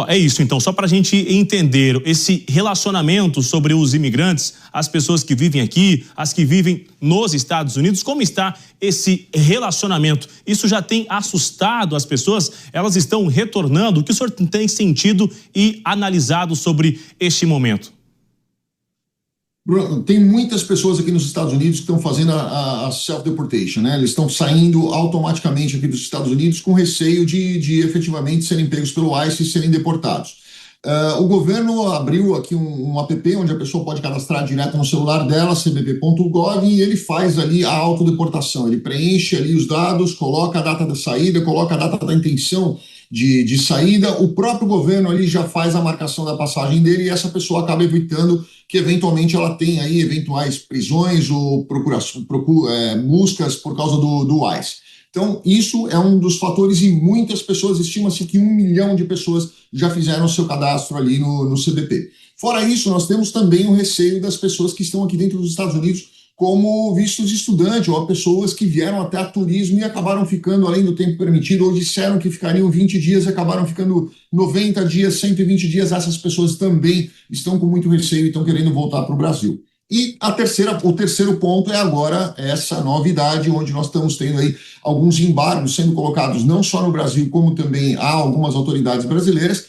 É isso, então, só para a gente entender esse relacionamento sobre os imigrantes, as pessoas que vivem aqui, as que vivem nos Estados Unidos, como está esse relacionamento? Isso já tem assustado as pessoas? Elas estão retornando? O que o senhor tem sentido e analisado sobre este momento? Bruno, tem muitas pessoas aqui nos Estados Unidos que estão fazendo a self-deportation, né? Eles estão saindo automaticamente aqui dos Estados Unidos com receio de efetivamente serem pegos pelo ICE e serem deportados. O governo abriu aqui um app onde a pessoa pode cadastrar direto no celular dela, cbp.gov, e ele faz ali a autodeportação. Ele preenche ali os dados, coloca a data da saída, coloca a data da intenção de saída. O próprio governo ali já faz a marcação da passagem dele e essa pessoa acaba evitando que eventualmente ela tenha aí eventuais prisões ou buscas por causa do ICE. Então, isso é um dos fatores e muitas pessoas, estima-se que 1 milhão de pessoas já fizeram o seu cadastro ali no CBP. Fora isso, nós temos também o receio das pessoas que estão aqui dentro dos Estados Unidos como vistos de estudante, ou pessoas que vieram até a turismo e acabaram ficando além do tempo permitido, ou disseram que ficariam 20 dias e acabaram ficando 90 dias, 120 dias. Essas pessoas também estão com muito receio e estão querendo voltar para o Brasil. E o terceiro ponto é agora essa novidade, onde nós estamos tendo aí alguns embargos sendo colocados não só no Brasil, como também há algumas autoridades brasileiras,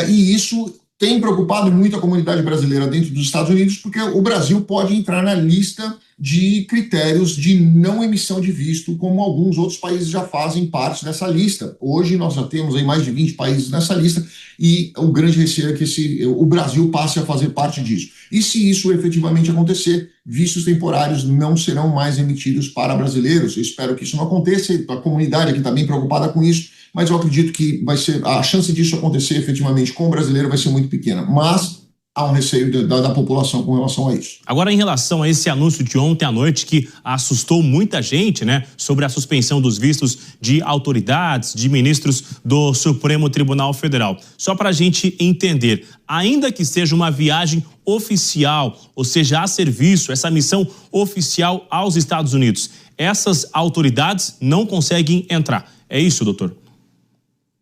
e isso tem preocupado muito a comunidade brasileira dentro dos Estados Unidos, porque o Brasil pode entrar na lista de critérios de não emissão de visto, como alguns outros países já fazem parte dessa lista. Hoje nós já temos aí mais de 20 países nessa lista e o grande receio é que o Brasil passe a fazer parte disso. E se isso efetivamente acontecer, vistos temporários não serão mais emitidos para brasileiros. Eu espero que isso não aconteça, a comunidade aqui está bem preocupada com isso, mas eu acredito que a chance disso acontecer efetivamente com o brasileiro vai ser muito pequena. Mas há um receio da população com relação a isso. Agora, em relação a esse anúncio de ontem à noite que assustou muita gente, né, sobre a suspensão dos vistos de autoridades, de ministros do Supremo Tribunal Federal. Só para a gente entender, ainda que seja uma viagem oficial, ou seja, a serviço, essa missão oficial aos Estados Unidos, essas autoridades não conseguem entrar. É isso, doutor?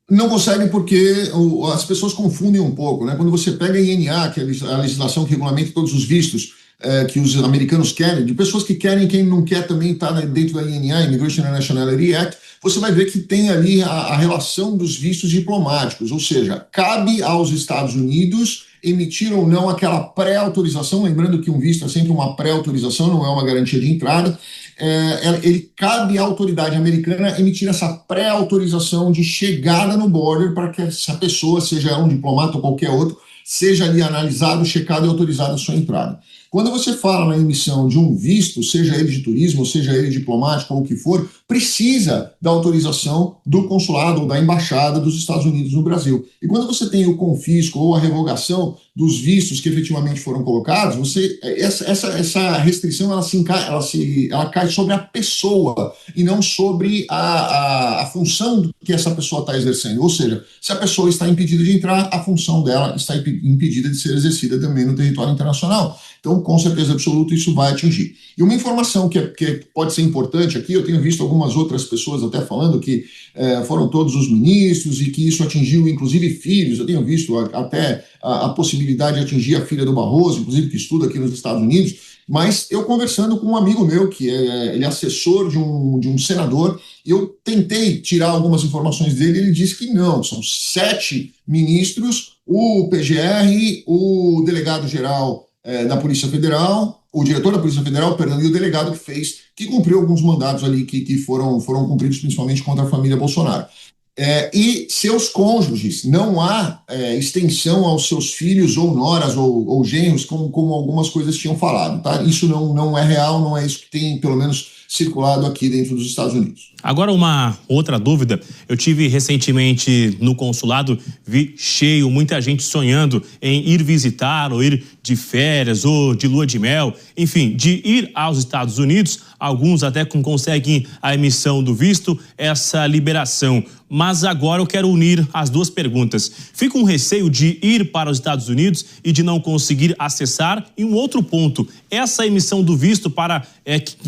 Não consegue porque as pessoas confundem um pouco, né? Quando você pega a INA, que é a legislação que regulamenta todos os vistos que os americanos querem, de pessoas que querem, quem não quer também está dentro da INA, Immigration and Nationality Act, você vai ver que tem ali a relação dos vistos diplomáticos, ou seja, cabe aos Estados Unidos emitir ou não aquela pré-autorização, lembrando que um visto é sempre uma pré-autorização, não é uma garantia de entrada. Ele cabe à autoridade americana emitir essa pré-autorização de chegada no border para que essa pessoa, seja um diplomata ou qualquer outro, seja ali analisado, checado e autorizado a sua entrada. Quando você fala na emissão de um visto, seja ele de turismo, ou seja ele diplomático ou o que for, precisa da autorização do consulado ou da embaixada dos Estados Unidos no Brasil. E quando você tem o confisco ou a revogação dos vistos que efetivamente foram colocados, essa restrição ela cai sobre a pessoa e não sobre a função que essa pessoa está exercendo. Ou seja, se a pessoa está impedida de entrar, a função dela está impedida de ser exercida também no território internacional. Então, com certeza absoluta, isso vai atingir. E uma informação que pode ser importante aqui, eu tenho visto algumas outras pessoas até falando que foram todos os ministros e que isso atingiu, inclusive, filhos. Eu tenho visto até a possibilidade de atingir a filha do Barroso, inclusive, que estuda aqui nos Estados Unidos. Mas eu conversando com um amigo meu, que ele é assessor de um senador, eu tentei tirar algumas informações dele, ele disse que não, são 7 ministros, o PGR, o delegado-geral da Polícia Federal, o diretor da Polícia Federal, perdão, e o delegado que cumpriu alguns mandados ali que foram cumpridos principalmente contra a família Bolsonaro. E seus cônjuges, não há extensão aos seus filhos ou noras ou genros, como algumas coisas tinham falado, tá? Isso não é real, não é isso que tem, pelo menos, circulado aqui dentro dos Estados Unidos. Agora, uma outra dúvida. Eu tive recentemente no consulado, vi cheio, muita gente sonhando em ir visitar ou ir de férias ou de lua de mel, enfim, de ir aos Estados Unidos, alguns até conseguem a emissão do visto, essa liberação. Mas agora eu quero unir as duas perguntas. Fica um receio de ir para os Estados Unidos e de não conseguir acessar? E um outro ponto, essa emissão do visto para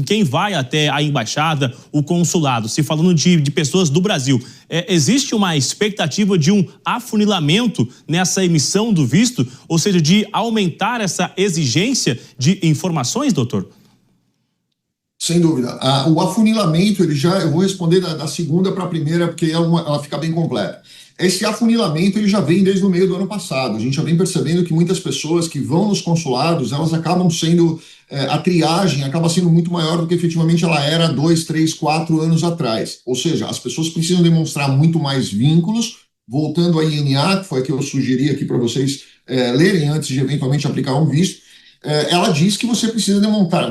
quem vai até a embaixada, o consulado, se falando de pessoas do Brasil, existe uma expectativa de um afunilamento nessa emissão do visto, ou seja, de aumentar essa exigência de informações, doutor? Sem dúvida. O afunilamento, eu vou responder da segunda para a primeira, porque ela fica bem completa. Esse afunilamento ele já vem desde o meio do ano passado. A gente já vem percebendo que muitas pessoas que vão nos consulados, elas acabam sendo, a triagem acaba sendo muito maior do que efetivamente ela era 2, 3, 4 anos atrás. Ou seja, as pessoas precisam demonstrar muito mais vínculos. Voltando à INA, que foi a que eu sugeri aqui para vocês lerem antes de eventualmente aplicar um visto, ela diz que você precisa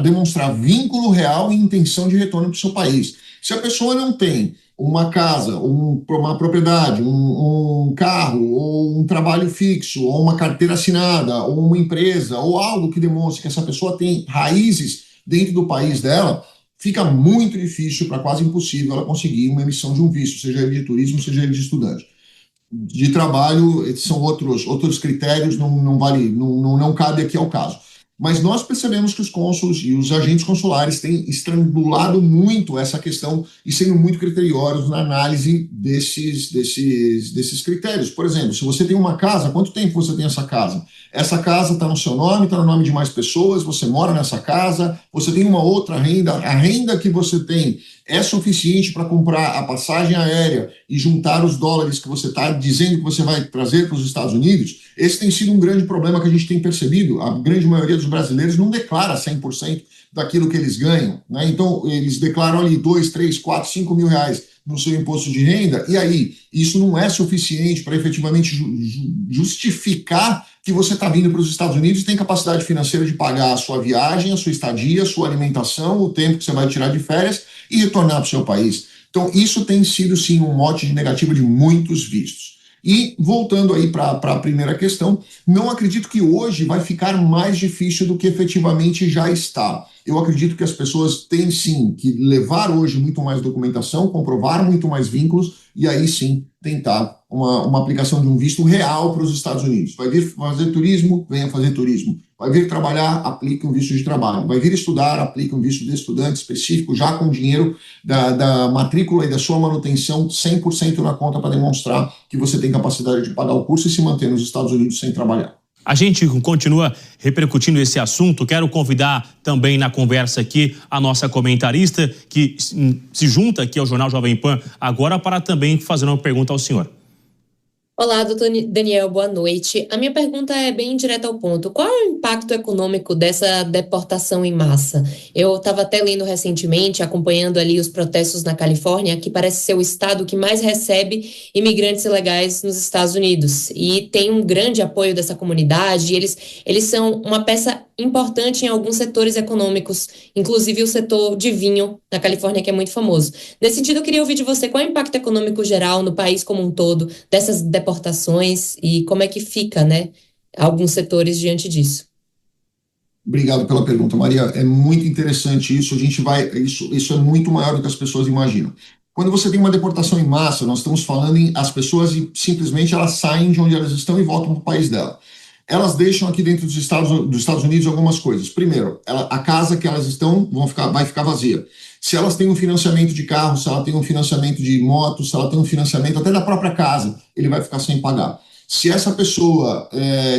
demonstrar vínculo real e intenção de retorno para o seu país. Se a pessoa não tem uma casa, uma propriedade, um carro, ou um trabalho fixo, ou uma carteira assinada, ou uma empresa, ou algo que demonstre que essa pessoa tem raízes dentro do país dela, fica muito difícil, para quase impossível, ela conseguir uma emissão de um visto, seja ele de turismo, seja ele de estudante. De trabalho, são outros critérios, não cabe aqui ao caso. Mas nós percebemos que os cônsules e os agentes consulares têm estrangulado muito essa questão e sendo muito criteriosos na análise desses critérios. Por exemplo, se você tem uma casa, quanto tempo você tem essa casa? Essa casa está no seu nome, está no nome de mais pessoas, você mora nessa casa, você tem uma outra renda, a renda que você tem é suficiente para comprar a passagem aérea e juntar os dólares que você está dizendo que você vai trazer para os Estados Unidos? Esse tem sido um grande problema que a gente tem percebido. A grande maioria dos brasileiros não declara 100% daquilo que eles ganham, né? Então, eles declaram ali 2, 3, 4, 5 mil reais no seu imposto de renda, e aí, isso não é suficiente para efetivamente justificar que você está vindo para os Estados Unidos e tem capacidade financeira de pagar a sua viagem, a sua estadia, a sua alimentação, o tempo que você vai tirar de férias e retornar para o seu país. Então, isso tem sido, sim, um mote de negativo de muitos vistos. E, voltando aí para a primeira questão, não acredito que hoje vai ficar mais difícil do que efetivamente já está. Eu acredito que as pessoas têm, sim, que levar hoje muito mais documentação, comprovar muito mais vínculos e aí, sim, tentar uma aplicação de um visto real para os Estados Unidos. Vai vir fazer turismo, venha fazer turismo. Vai vir trabalhar, aplique um visto de trabalho. Vai vir estudar, aplique um visto de estudante específico, já com dinheiro da matrícula e da sua manutenção 100% na conta para demonstrar que você tem capacidade de pagar o curso e se manter nos Estados Unidos sem trabalhar. A gente continua repercutindo esse assunto. Quero convidar também na conversa aqui a nossa comentarista que se junta aqui ao Jornal Jovem Pan agora para também fazer uma pergunta ao senhor. Olá, doutor Daniel, boa noite. A minha pergunta é bem direta ao ponto. Qual é o impacto econômico dessa deportação em massa? Eu estava até lendo recentemente, acompanhando ali os protestos na Califórnia, que parece ser o estado que mais recebe imigrantes ilegais nos Estados Unidos. E tem um grande apoio dessa comunidade, e eles são uma peça importante em alguns setores econômicos, inclusive o setor de vinho na Califórnia, que é muito famoso. Nesse sentido, eu queria ouvir de você qual é o impacto econômico geral no país como um todo dessas deportações e como é que fica, né, alguns setores diante disso. Obrigado pela pergunta, Maria. É muito interessante isso. Isso é muito maior do que as pessoas imaginam. Quando você tem uma deportação em massa, nós estamos falando em as pessoas simplesmente elas saem de onde elas estão e voltam para o país dela. Elas deixam aqui dentro dos Estados Unidos algumas coisas. Primeiro, a casa que elas estão vai ficar vazia. Se elas têm um financiamento de carro, se ela tem um financiamento de moto, se ela tem um financiamento até da própria casa, ele vai ficar sem pagar. Se essa pessoa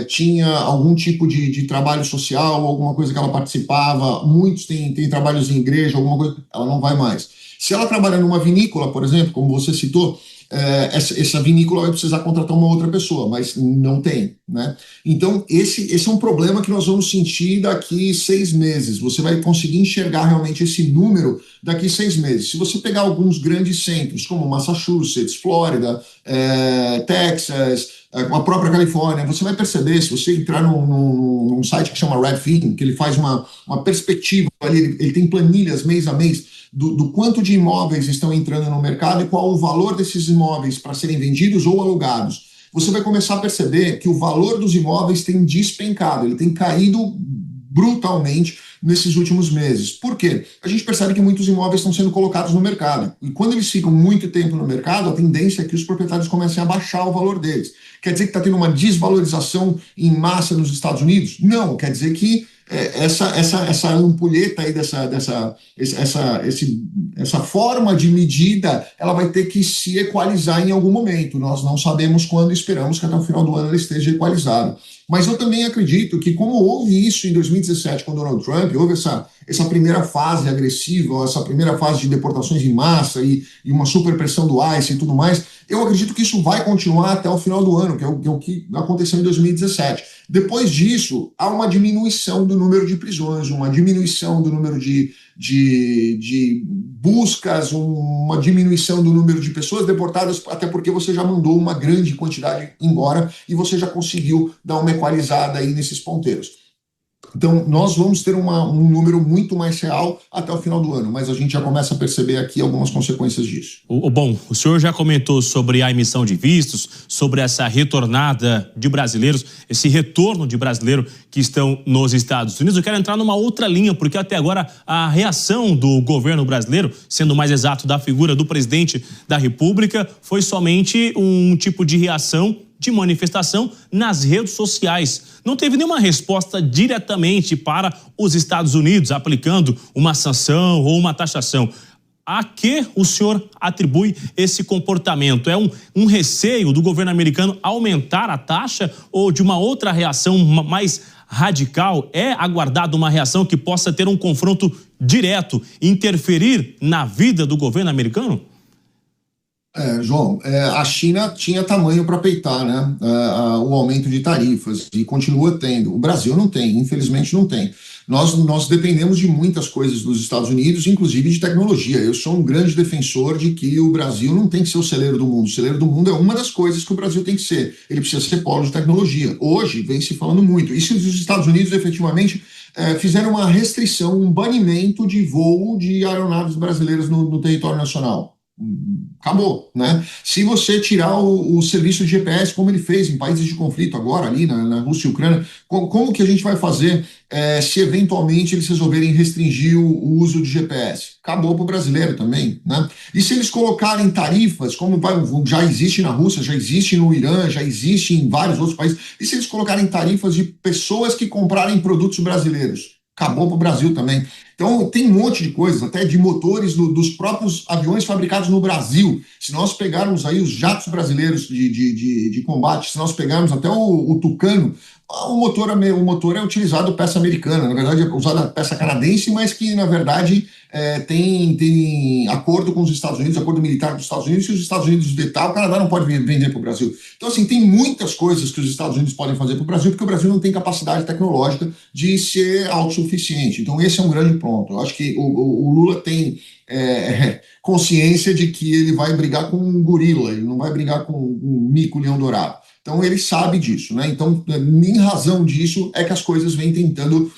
tinha algum tipo de trabalho social, alguma coisa que ela participava, muitos têm trabalhos em igreja, alguma coisa, ela não vai mais. Se ela trabalha numa vinícola, por exemplo, como você citou, essa vinícola vai precisar contratar uma outra pessoa, mas não tem, né? Então, esse é um problema que nós vamos sentir daqui 6 meses. Você vai conseguir enxergar realmente esse número daqui 6 meses. Se você pegar alguns grandes centros, como Massachusetts, Flórida, Texas, a própria Califórnia, você vai perceber, se você entrar num site que chama Redfin, que ele faz uma perspectiva ali, ele tem planilhas mês a mês, do quanto de imóveis estão entrando no mercado e qual o valor desses imóveis para serem vendidos ou alugados. Você vai começar a perceber que o valor dos imóveis tem despencado, ele tem caído brutalmente nesses últimos meses. Por quê? A gente percebe que muitos imóveis estão sendo colocados no mercado. E quando eles ficam muito tempo no mercado, a tendência é que os proprietários comecem a baixar o valor deles. Quer dizer que está tendo uma desvalorização em massa nos Estados Unidos? Não, quer dizer que essa ampulheta aí essa forma de medida, ela vai ter que se equalizar em algum momento. Nós não sabemos quando, esperamos que até o final do ano ela esteja equalizada. Mas eu também acredito que, como houve isso em 2017 com Donald Trump, houve essa primeira fase agressiva, essa primeira fase de deportações em massa e uma superpressão do ICE e tudo mais, eu acredito que isso vai continuar até o final do ano, que é o que aconteceu em 2017. Depois disso, há uma diminuição do número de prisões, uma diminuição do número de buscas, uma diminuição do número de pessoas deportadas, até porque você já mandou uma grande quantidade embora e você já conseguiu dar uma equalizada aí nesses ponteiros. Então, nós vamos ter um número muito mais real até o final do ano, mas a gente já começa a perceber aqui algumas consequências disso. Bom, o senhor já comentou sobre a emissão de vistos, sobre essa retornada de brasileiros, esse retorno de brasileiros que estão nos Estados Unidos. Eu quero entrar numa outra linha, porque até agora a reação do governo brasileiro, sendo mais exato da figura do presidente da República, foi somente um tipo de reação de manifestação nas redes sociais. Não teve nenhuma resposta diretamente para os Estados Unidos, aplicando uma sanção ou uma taxação. A que o senhor atribui esse comportamento? É um receio do governo americano aumentar a taxa ou de uma outra reação mais radical? É aguardado uma reação que possa ter um confronto direto, interferir na vida do governo americano? João, a China tinha tamanho para peitar, né, o aumento de tarifas e continua tendo. O Brasil não tem, infelizmente não tem. Nós dependemos de muitas coisas dos Estados Unidos, inclusive de tecnologia. Eu sou um grande defensor de que o Brasil não tem que ser o celeiro do mundo. O celeiro do mundo é uma das coisas que o Brasil tem que ser. Ele precisa ser polo de tecnologia. Hoje vem se falando muito. E se os Estados Unidos efetivamente fizeram uma restrição, um banimento de voo de aeronaves brasileiras no território nacional? Acabou, né? Se você tirar o serviço de GPS, como ele fez em países de conflito agora, ali na Rússia e Ucrânia, como que a gente vai fazer se eventualmente eles resolverem restringir o uso de GPS? Acabou para o brasileiro também, né? E se eles colocarem tarifas, como já existe na Rússia, já existe no Irã, já existe em vários outros países, e se eles colocarem tarifas de pessoas que comprarem produtos brasileiros? Acabou para o Brasil também. Então, tem um monte de coisas, até de motores dos próprios aviões fabricados no Brasil. Se nós pegarmos aí os jatos brasileiros de combate, se nós pegarmos até o Tucano, o motor é utilizado peça americana, na verdade é usada peça canadense, mas que, na verdade, tem acordo com os Estados Unidos, acordo militar com os Estados Unidos, e os Estados Unidos detalham, o Canadá não pode vender para o Brasil. Então, assim, tem muitas coisas que os Estados Unidos podem fazer para o Brasil, porque o Brasil não tem capacidade tecnológica de ser autossuficiente. Então, esse é um grande ponto. Eu acho que o Lula tem consciência de que ele vai brigar com um gorila, ele não vai brigar com um mico-leão dourado. Então, ele sabe disso, né? Então, em razão disso, é que as coisas vêm tentando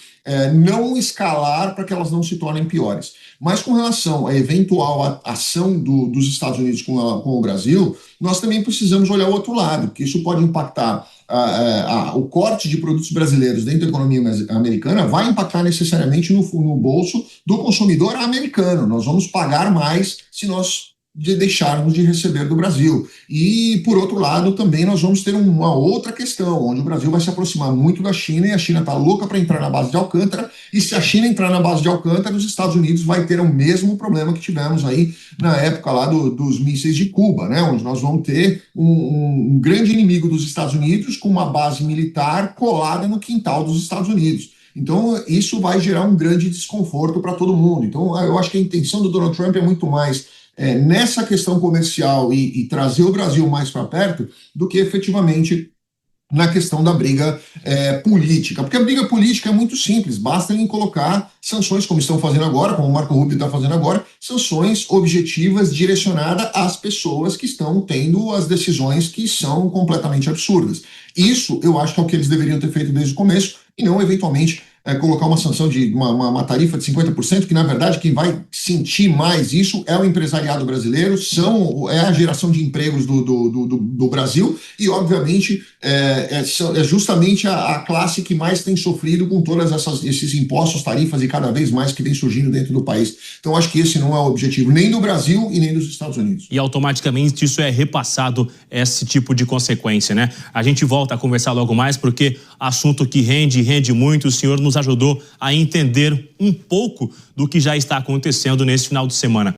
não escalar para que elas não se tornem piores. Mas com relação à eventual ação dos Estados Unidos com o Brasil, nós também precisamos olhar o outro lado, porque isso pode impactar o corte de produtos brasileiros dentro da economia americana, vai impactar necessariamente no bolso do consumidor americano. Nós vamos pagar mais se nós deixarmos de receber do Brasil. E, por outro lado, também nós vamos ter uma outra questão, onde o Brasil vai se aproximar muito da China, e a China está louca para entrar na base de Alcântara, e se a China entrar na base de Alcântara, os Estados Unidos vai ter o mesmo problema que tivemos aí na época lá dos mísseis de Cuba, né, onde nós vamos ter um grande inimigo dos Estados Unidos com uma base militar colada no quintal dos Estados Unidos. Então, isso vai gerar um grande desconforto para todo mundo. Então, eu acho que a intenção do Donald Trump é muito mais nessa questão comercial e trazer o Brasil mais para perto do que efetivamente na questão da briga política. Porque a briga política é muito simples, basta em colocar sanções, como estão fazendo agora, como o Marco Rubio está fazendo agora, sanções objetivas direcionadas às pessoas que estão tendo as decisões que são completamente absurdas. Isso eu acho que é o que eles deveriam ter feito desde o começo, e não eventualmente colocar uma sanção de uma tarifa de 50%, que na verdade quem vai sentir mais isso é o empresariado brasileiro, é a geração de empregos do Brasil e, obviamente, é justamente a classe que mais tem sofrido com todos esses impostos, tarifas e cada vez mais que vem surgindo dentro do país. Então, acho que esse não é o objetivo nem do Brasil e nem dos Estados Unidos. E automaticamente isso é repassado, esse tipo de consequência, né? A gente volta a conversar logo mais, porque assunto que rende muito. O senhor nos ajudou a entender um pouco do que já está acontecendo nesse final de semana.